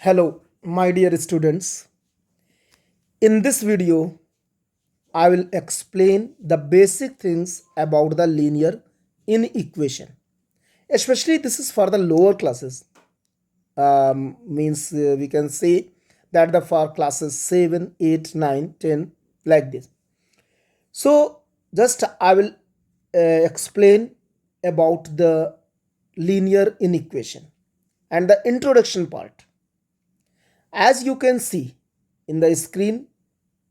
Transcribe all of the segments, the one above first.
Hello, my dear students. In this video, I will explain the basic things about the linear inequation. Especially this is for the lower classes. Means we can say that the for classes 7, 8, 9, 10 like this. So just I will explain about the linear inequation and the introduction part. As you can see in the screen,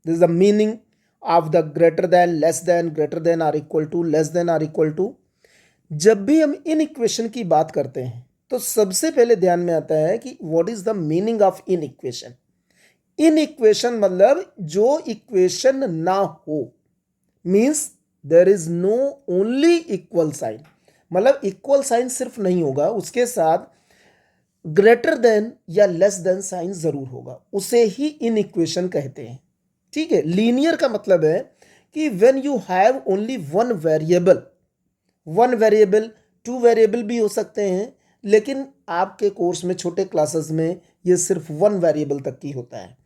this is the meaning of the greater than, less than, greater than or equal to, less than or equal to. जब भी हम in equation की बात करते हैं तो सबसे पहले ध्यान में आता है कि what is the meaning of inequation. Inequation मतलब जो इक्वेशन ना हो, means there is no only equal sign. मतलब इक्वल साइन सिर्फ नहीं होगा, उसके साथ ग्रेटर देन या लेस देन साइन जरूर होगा, उसे ही इन इक्वेशन कहते हैं. ठीक है. लीनियर का मतलब है कि when you have only one variable, two variable भी हो सकते हैं, लेकिन आपके कोर्स में छोटे क्लासेस में ये सिर्फ वन वेरिएबल तक की होता है.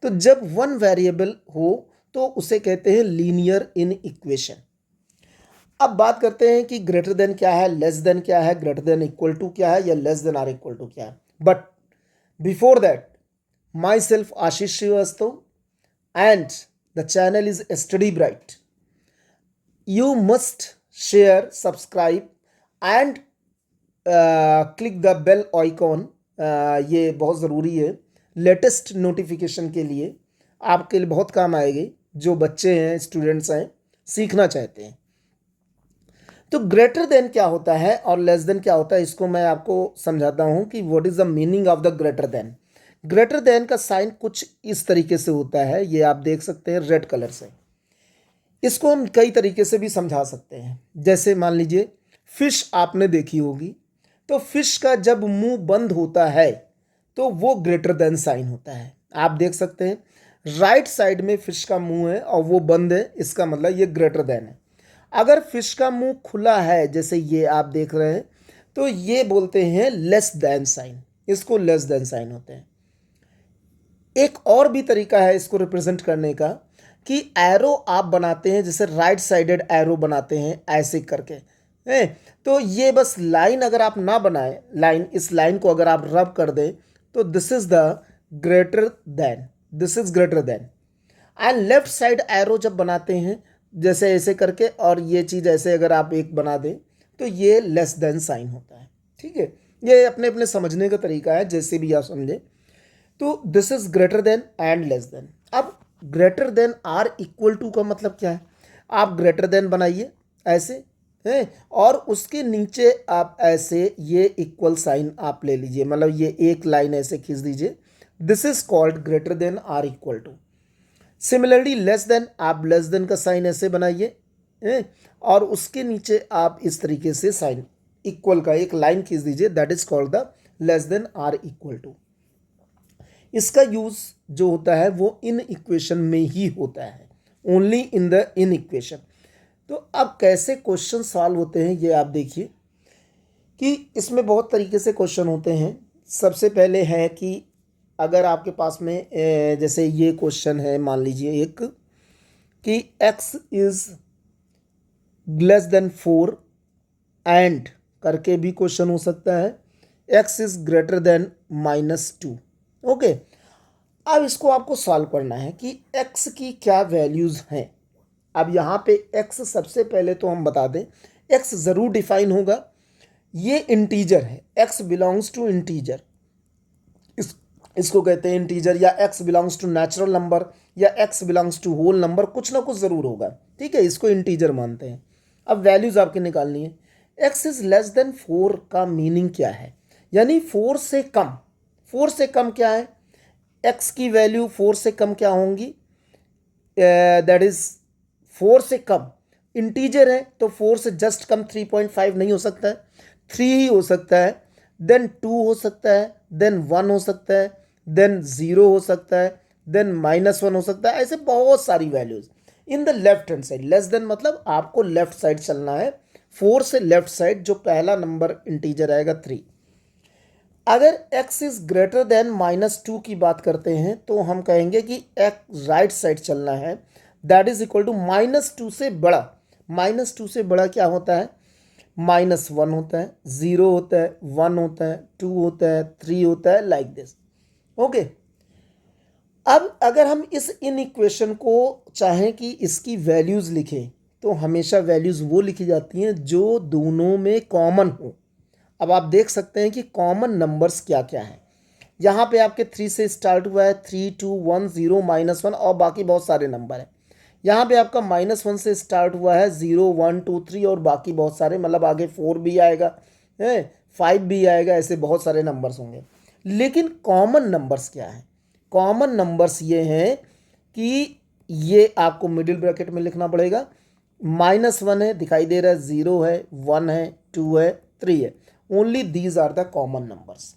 तो जब वन वेरिएबल हो तो उसे कहते हैं लीनियर इन इक्वेशन. अब बात करते हैं कि ग्रेटर देन क्या है, लेस देन क्या है, ग्रेटर देन इक्वल टू क्या है, या less than or equal to क्या है. But before that, myself Ashish Srivastava and the channel is Study Bright. You must share, subscribe and click the bell icon. ये बहुत ज़रूरी है लेटेस्ट नोटिफिकेशन के लिए, आपके लिए बहुत काम आएगी जो बच्चे हैं, स्टूडेंट्स हैं, सीखना चाहते हैं. तो ग्रेटर देन क्या होता है और लेस देन क्या होता है, इसको मैं आपको समझाता हूँ कि what is the meaning of the greater than. Greater than का साइन कुछ इस तरीके से होता है, ये आप देख सकते हैं रेड कलर से. इसको हम कई तरीके से भी समझा सकते हैं. जैसे मान लीजिए फिश आपने देखी होगी, तो फिश का जब मुंह बंद होता है तो वो ग्रेटर देन साइन होता है. आप देख सकते हैं राइट साइड में फिश का मुंह है और वो बंद है, इसका मतलब ये ग्रेटर देन है. अगर फिश का मुंह खुला है जैसे ये आप देख रहे हैं, तो ये बोलते हैं लेस देन साइन, इसको लेस देन साइन होते हैं. एक और भी तरीका है इसको रिप्रेजेंट करने का कि एरो आप बनाते हैं, जैसे राइट साइडेड एरो बनाते हैं ऐसे करके है. तो ये बस लाइन अगर आप ना बनाएं, लाइन, इस लाइन को अगर आप रब कर दें तो this is the greater than, this is greater than. And left side arrow जब बनाते हैं जैसे ऐसे करके, और ये चीज़ ऐसे अगर आप एक बना दें तो ये लेस देन साइन होता है. ठीक है. ये अपने अपने समझने का तरीका है, जैसे भी आप समझें. तो this is greater than and less than. अब greater than or equal to का मतलब क्या है, आप ग्रेटर देन बनाइए ऐसे हैं और उसके नीचे आप ऐसे ये इक्वल साइन आप ले लीजिए, मतलब ये एक लाइन ऐसे खींच दीजिए. This is called greater than or equal to. Similarly less than, आप लेस देन का साइन ऐसे बनाइए और उसके नीचे आप इस तरीके से साइन इक्वल का एक लाइन खींच दीजिए, that is called the less than or equal to. इसका यूज जो होता है वो इन इक्वेशन में ही होता है, only in the in equation. तो अब कैसे क्वेश्चन सॉल्व होते हैं ये आप देखिए कि इसमें बहुत तरीके से क्वेश्चन होते हैं. सबसे पहले है कि अगर आपके पास में जैसे ये क्वेश्चन है, मान लीजिए एक कि x is less than 4 and करके भी क्वेश्चन हो सकता है, x is greater then -2. Okay. अब इसको आपको सॉल्व करना है कि x की क्या वैल्यूज़ हैं. अब यहाँ पे x सबसे पहले तो हम बता दें, x ज़रूर डिफाइन होगा. ये इंटीजर है, x बिलोंग्स टू इंटीजर, इसको कहते हैं इंटीजर, या x belongs to natural number, या x belongs to whole number, कुछ ना कुछ ज़रूर होगा. ठीक है. इसको इंटीजर मानते हैं. अब वैल्यूज़ आपके निकालनी है. x इज़ लेस देन 4 का मीनिंग क्या है, यानी 4 से कम. 4 से कम क्या है, x की वैल्यू 4 से कम क्या होंगी, दैट इज 4 से कम इंटीजर है तो 4 से जस्ट कम 3.5 नहीं हो सकता है, 3 ही हो सकता है, देन 2 हो सकता है, देन 1 हो सकता है, देन 0 हो सकता है, देन -1 हो सकता है. ऐसे बहुत सारी values in the left hand side. Less than मतलब आपको लेफ्ट साइड चलना है, 4 से लेफ्ट साइड जो पहला नंबर इंटीजर आएगा 3. अगर x इज ग्रेटर देन -2 की बात करते हैं तो हम कहेंगे कि x राइट साइड चलना है, दैट इज इक्वल टू -2 से बड़ा। -2 से बड़ा क्या होता है? -1 होता है, 0 होता है, 1 होता है, 2 होता है, 3 होता है, लाइक दिस। ओके, अब अगर हम इस इन इक्वेशन को चाहें कि इसकी वैल्यूज़ लिखें तो हमेशा वैल्यूज़ वो लिखी जाती हैं जो दोनों में कॉमन हो। अब आप देख सकते हैं कि कॉमन नंबर्स क्या क्या हैं। यहाँ पे आपके 3 से स्टार्ट हुआ है, 3 2 1 0 -1 और बाकी बहुत सारे नंबर हैं। यहाँ पे आपका -1 से स्टार्ट हुआ है, 0 1 2 3 और बाकी बहुत सारे, मतलब आगे 4 भी आएगा है, 5 भी आएगा, ऐसे बहुत सारे नंबर्स होंगे। लेकिन कॉमन नंबर्स क्या हैं? कॉमन नंबर्स ये हैं कि ये आपको मिडिल ब्रैकेट में लिखना पड़ेगा। -1 है, दिखाई दे रहा है, 0 है, 1 है, 2 है, 3 है। Only these are the common numbers.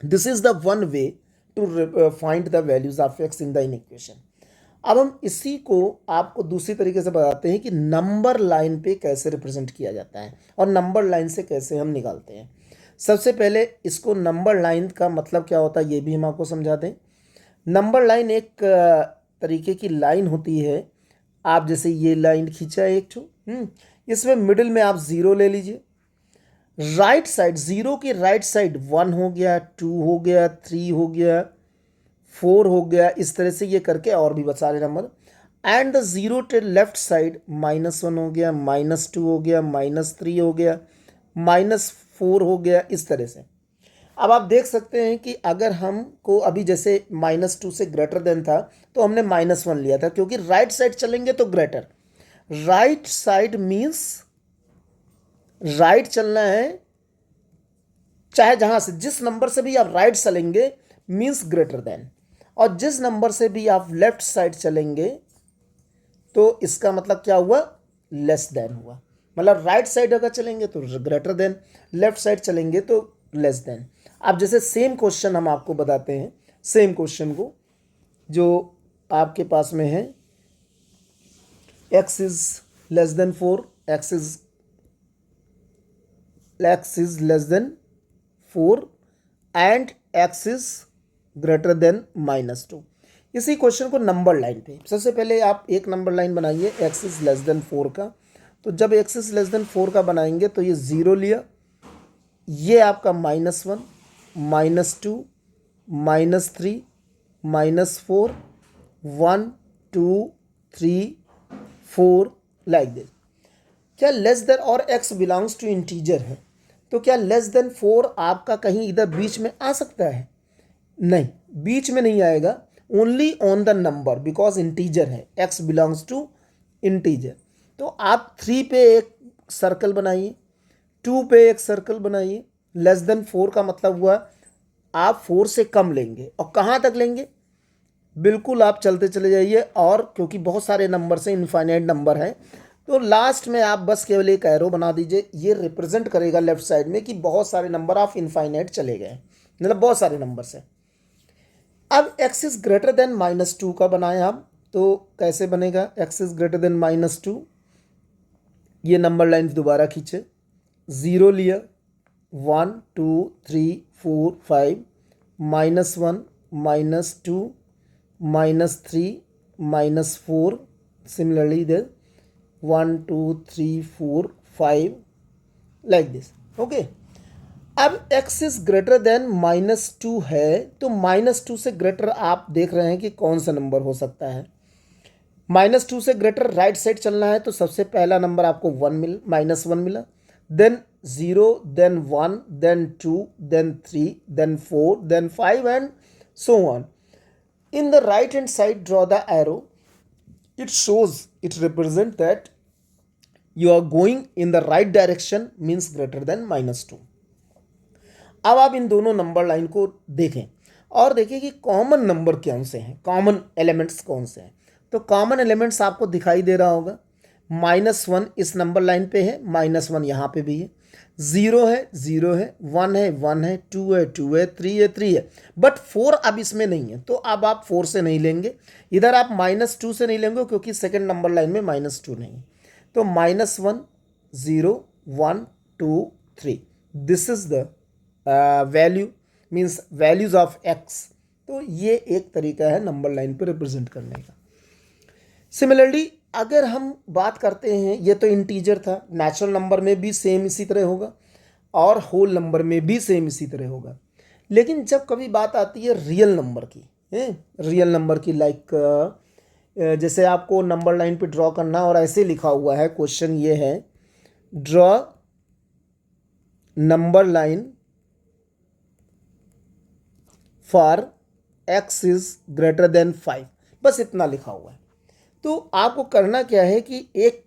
This is the one way to find the values of x in the inequation. अब हम इसी को आपको दूसरी तरीके से बताते हैं कि नंबर लाइन पे कैसे रिप्रेजेंट किया जाता है और नंबर लाइन से कैसे हम निकालते हैं। सबसे पहले इसको नंबर लाइन का मतलब क्या होता है ये भी हम आपको समझा दें। नंबर लाइन एक तरीके की लाइन होती है। आप जैसे ये लाइन खींचा है एक ठो, इसमें मिडिल में आप 0 ले लीजिए, राइट साइड 0 की राइट साइड 1 हो गया, 2 हो गया, 3 हो गया, 4 हो गया, इस तरह से ये करके और भी बहुत सारे नंबर। एंड द 0 के लेफ्ट साइड -1 हो गया, -2 हो गया, -3 हो गया, -4 हो गया, इस तरह से। अब आप देख सकते हैं कि अगर हमको अभी जैसे -2 से ग्रेटर देन था तो हमने -1 लिया था, क्योंकि राइट साइड चलेंगे तो greater. Right side means right चलना है, चाहे जहां से जिस नंबर से भी आप राइट चलेंगे मीन्स ग्रेटर देन, और जिस नंबर से भी आप लेफ्ट साइड चलेंगे तो इसका मतलब क्या हुआ? लेस देन हुआ। मतलब राइट साइड अगर चलेंगे तो ग्रेटर देन, लेफ्ट साइड चलेंगे तो लेस देन। अब जैसे सेम क्वेश्चन हम आपको बताते हैं, सेम क्वेश्चन को जो आपके पास में है, x is less than 4, x is less than 4 and x is greater then -2। इसी क्वेश्चन को नंबर लाइन पे सबसे पहले आप एक नंबर लाइन बनाइए x इज लेस देन 4 का। तो जब x इज लेस देन 4 का बनाएंगे तो ये 0 लिया, ये आपका -1 -2 -3 -4 1 2 3 4 लाइक दिस। क्या लेस देन और x बिलोंग्स टू इंटीजर है तो क्या लेस देन 4 आपका कहीं इधर बीच में आ सकता है? नहीं, बीच में नहीं आएगा, only on the number, because integer है, x बिलोंग्स टू इंटीजर। तो आप 3 पे एक सर्कल बनाइए, 2 पे एक सर्कल बनाइए। लेस देन 4 का मतलब हुआ आप 4 से कम लेंगे, और कहाँ तक लेंगे? बिल्कुल आप चलते चले जाइए, और क्योंकि बहुत सारे नंबर से इनफाइनाइट नंबर हैं तो लास्ट में आप बस केवल एक एरो बना दीजिए, ये रिप्रेजेंट करेगा लेफ्ट साइड में कि बहुत सारे नंबर ऑफ इनफाइनाइट चले गए, मतलब बहुत सारे नंबर से। अब x इज ग्रेटर देन -2 का बनाए आप तो कैसे बनेगा? x इज ग्रेटर देन -2, ये नंबर लाइन दोबारा खींचे, 0 लिया, 1 2 3 4 5 -1 -2 -3 -4, similarly there 1 2 3 4 5 like this. Okay, अब x इज ग्रेटर देन -2 है तो -2 से ग्रेटर आप देख रहे हैं कि कौन सा नंबर हो सकता है। -2 से ग्रेटर राइट साइड चलना है तो सबसे पहला नंबर आपको -1 मिला, then 0, then 1, then 2, then 3, then 4, then 5 and so on. In the right hand side draw the arrow, it represents that you are going in the right direction, means greater than -2। अब आप इन दोनों number line को देखें और देखें कि common number कौन से हैं, कॉमन एलिमेंट्स कौन से हैं। तो कॉमन एलिमेंट्स आपको दिखाई दे रहा होगा, -1 इस नंबर लाइन पे है, -1 यहाँ पे भी है, 0 है 0 है, 1 है 1 है, 2 है 2 है, 3 है 3 है, बट 4 अब इसमें नहीं है। तो अब आप 4 से नहीं लेंगे, इधर आप -2 से नहीं लेंगे क्योंकि सेकेंड नंबर लाइन में -2 नहीं है। तो -1 0 1 2 3, this is the value means values of x. तो ये एक तरीका है नंबर लाइन पर रिप्रेजेंट करने का। सिमिलरली अगर हम बात करते हैं, ये तो इंटीजर था, नेचुरल नंबर में भी सेम इसी तरह होगा और होल नंबर में भी सेम इसी तरह होगा। लेकिन जब कभी बात आती है रियल नंबर की, रियल नंबर की, लाइक जैसे आपको नंबर लाइन पे ड्रॉ करना और ऐसे लिखा हुआ है, क्वेश्चन ये है draw number line for x is greater than 5, बस इतना लिखा हुआ है। तो आपको करना क्या है कि एक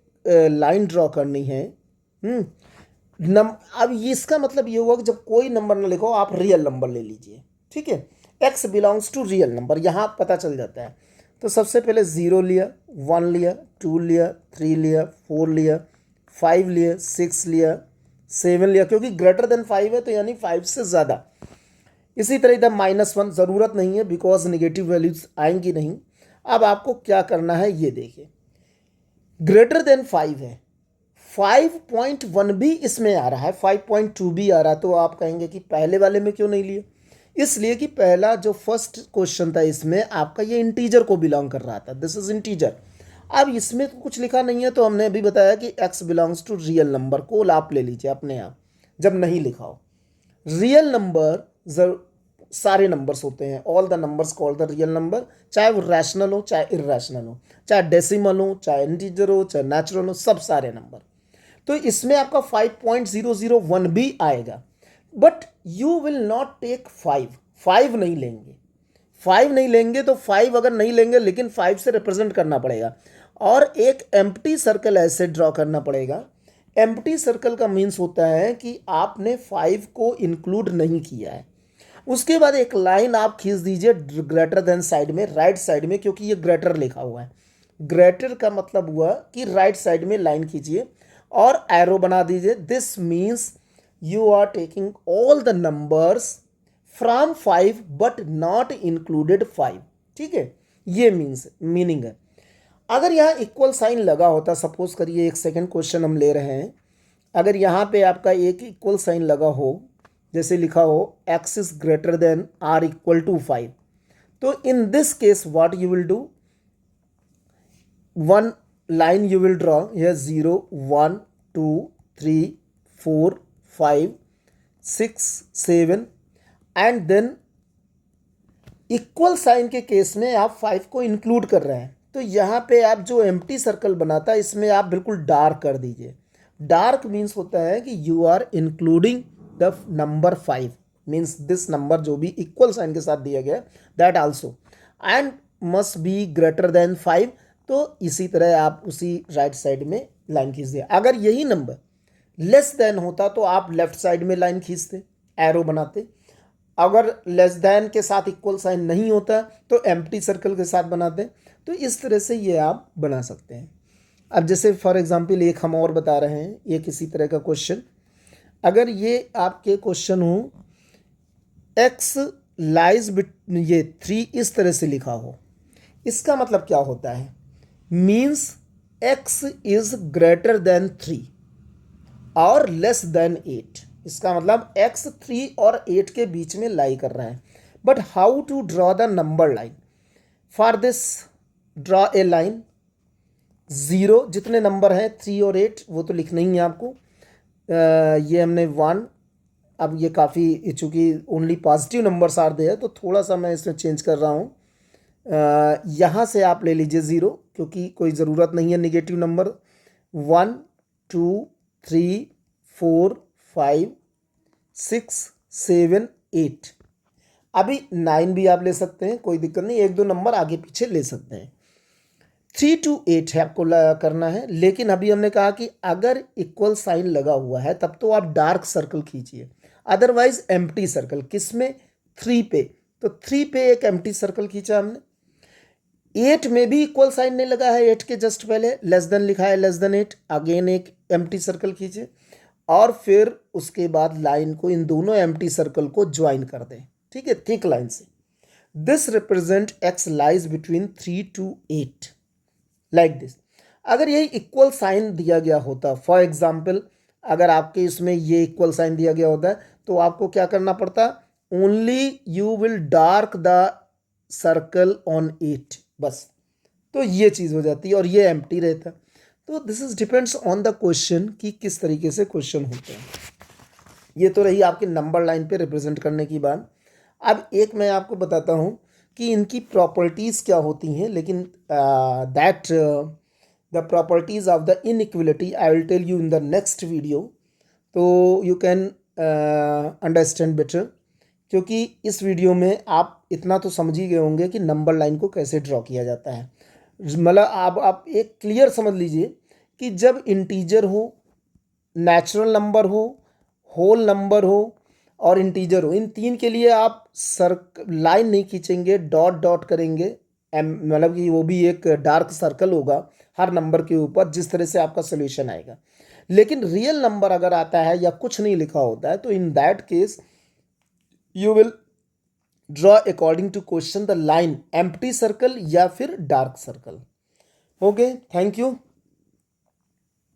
लाइन ड्रॉ करनी है। अब इसका मतलब ये हुआ कि जब कोई नंबर ना लिखो आप रियल नंबर ले लीजिए, ठीक है। X belongs to real number, यहाँ पता चल जाता है। तो सबसे पहले 0 लिया, 1 लिया, 2 लिया, 3 लिया, 4 लिया, 5 लिया, 6 लिया, 7 लिया, क्योंकि ग्रेटर देन 5 है तो यानी 5 से ज़्यादा। इसी तरह इधर -1 ज़रूरत नहीं है बिकॉज नेगेटिव वैल्यूज आएंगी नहीं। अब आपको क्या करना है ये देखिए, ग्रेटर देन 5 है, 5.1 भी इसमें आ रहा है, 5.2 भी आ रहा है। तो आप कहेंगे कि पहले वाले में क्यों नहीं लिए? इसलिए कि पहला जो फर्स्ट क्वेश्चन था इसमें आपका ये इंटीजर को बिलोंग कर रहा था, दिस इज इंटीजर। अब इसमें तो कुछ लिखा नहीं है, तो हमने अभी बताया कि x belongs to real number को आप ले लीजिए अपने आप, जब नहीं लिखा हो। रियल नंबर सारे नंबर्स होते हैं, all the numbers called the real number, चाहे वो रैशनल हो चाहे इरेशनल हो, चाहे डेसिमल हो चाहे इंटीजर हो चाहे नेचुरल हो, सब सारे नंबर। तो इसमें आपका 5.001 भी आएगा, but you will not take 5 नहीं लेंगे, 5 नहीं लेंगे। तो 5 अगर नहीं लेंगे लेकिन 5 से रिप्रेजेंट करना पड़ेगा और एक एम्प्टी सर्कल ऐसे ड्रॉ करना पड़ेगा। एम्प्टी सर्कल का मीन्स होता है कि आपने 5 को इंक्लूड नहीं किया है। उसके बाद एक लाइन आप खींच दीजिए ग्रेटर देन साइड में, राइट साइड में, क्योंकि ये ग्रेटर लिखा हुआ है। ग्रेटर का मतलब हुआ कि राइट साइड में लाइन खींचिए और एरो बना दीजिए। This means you are taking all the numbers from 5 but not included 5, ठीक है, ये मीनिंग है। अगर यहाँ इक्वल साइन लगा होता, सपोज करिए एक सेकेंड क्वेश्चन हम ले रहे हैं, अगर यहाँ पे आपका एक इक्वल साइन लगा हो, जैसे लिखा हो x is greater than r equal to 5, तो in this case what you will do, one line you will draw here 0 1 2 3 4 5 6 7 and then equal sign के केस में आप 5 को इंक्लूड कर रहे हैं। तो यहाँ पे आप जो एम्प्टी सर्कल बनाता है इसमें आप बिल्कुल डार्क कर दीजिए। डार्क मीन्स होता है कि you are including the number 5, means this number जो भी इक्वल साइन के साथ दिया गया that also and must be greater than 5। तो इसी तरह आप उसी राइट साइड में लाइन खींच दिया। अगर यही नंबर लेस देन होता तो आप लेफ्ट साइड में लाइन खींचते, एरो बनाते। अगर लेस देन के साथ इक्वल साइन नहीं होता तो एम्प्टी सर्कल के साथ बनाते। तो इस तरह से ये आप बना सकते हैं। अब जैसे फॉर एग्जांपल एक हम और बता रहे हैं, ये किसी तरह का क्वेश्चन, अगर ये आपके क्वेश्चन हो एक्स लाइज बिट, ये 3 इस तरह से लिखा हो, इसका मतलब क्या होता है, means x is greater then 3 और लेस देन 8। इसका मतलब x 3 और 8 के बीच में लाई कर रहा है। But how to draw the number line, for this draw a line 0, जितने नंबर हैं 3 और 8 वो तो लिखना ही है आपको। ये हमने 1, अब ये काफ़ी चूँकि only positive numbers are there तो थोड़ा सा मैं इसमें चेंज कर रहा हूँ। यहाँ से आप ले लीजिए 0 क्योंकि कोई ज़रूरत नहीं है निगेटिव नंबर। 1 2 3 4 5 6 7 8, अभी 9 भी आप ले सकते हैं, कोई दिक्कत नहीं, 1 2 नंबर आगे पीछे ले सकते हैं। 3 to 8 है आपको करना है। लेकिन अभी हमने कहा कि अगर इक्वल साइन लगा हुआ है तब तो आप डार्क सर्कल खींचिए, अदरवाइज एम्प्टी सर्कल। किसमें, 3 पे, तो 3 पे एक एम्प्टी सर्कल खींचा हमने। 8 में भी इक्वल साइन नहीं लगा है, 8 के जस्ट पहले लेस देन लिखा है, लेस देन 8, अगेन एक एम्प्टी सर्कल खींचे और फिर उसके बाद लाइन को, इन दोनों एम्प्टी सर्कल को ज्वाइन कर दें, ठीक है, थिक लाइन से। This represent x lies between 3 to 8 like this. अगर यही इक्वल साइन दिया गया होता, फॉर एग्जाम्पल अगर आपके इसमें ये इक्वल साइन दिया गया होता है तो आपको क्या करना पड़ता, only you will dark the circle on it, बस। तो ये चीज़ हो जाती है और ये एम्प्टी रहता है। तो this is depends on the question कि किस तरीके से क्वेश्चन होते हैं। ये तो रही आपकी नंबर लाइन पे रिप्रेजेंट करने की बात। अब एक मैं आपको बताता हूँ कि इनकी प्रॉपर्टीज़ क्या होती हैं, लेकिन that the properties of the inequality I will tell you in the next video, तो यू कैन अंडरस्टैंड बेटर। क्योंकि इस वीडियो में आप इतना तो समझ ही गए होंगे कि नंबर लाइन को कैसे ड्रॉ किया जाता है। मतलब आप एक क्लियर समझ लीजिए कि जब इंटीजर हो, नेचुरल नंबर हो, होल नंबर हो और इंटीजर हो, इन तीन के लिए आप लाइन नहीं खींचेंगे, डॉट डॉट करेंगे। मतलब कि वो भी एक डार्क सर्कल होगा हर नंबर के ऊपर, जिस तरह से आपका सोल्यूशन आएगा। लेकिन रियल नंबर अगर आता है या कुछ नहीं लिखा होता है, तो in that case you will draw according to question the line empty circle या फिर dark circle. Okay, thank you.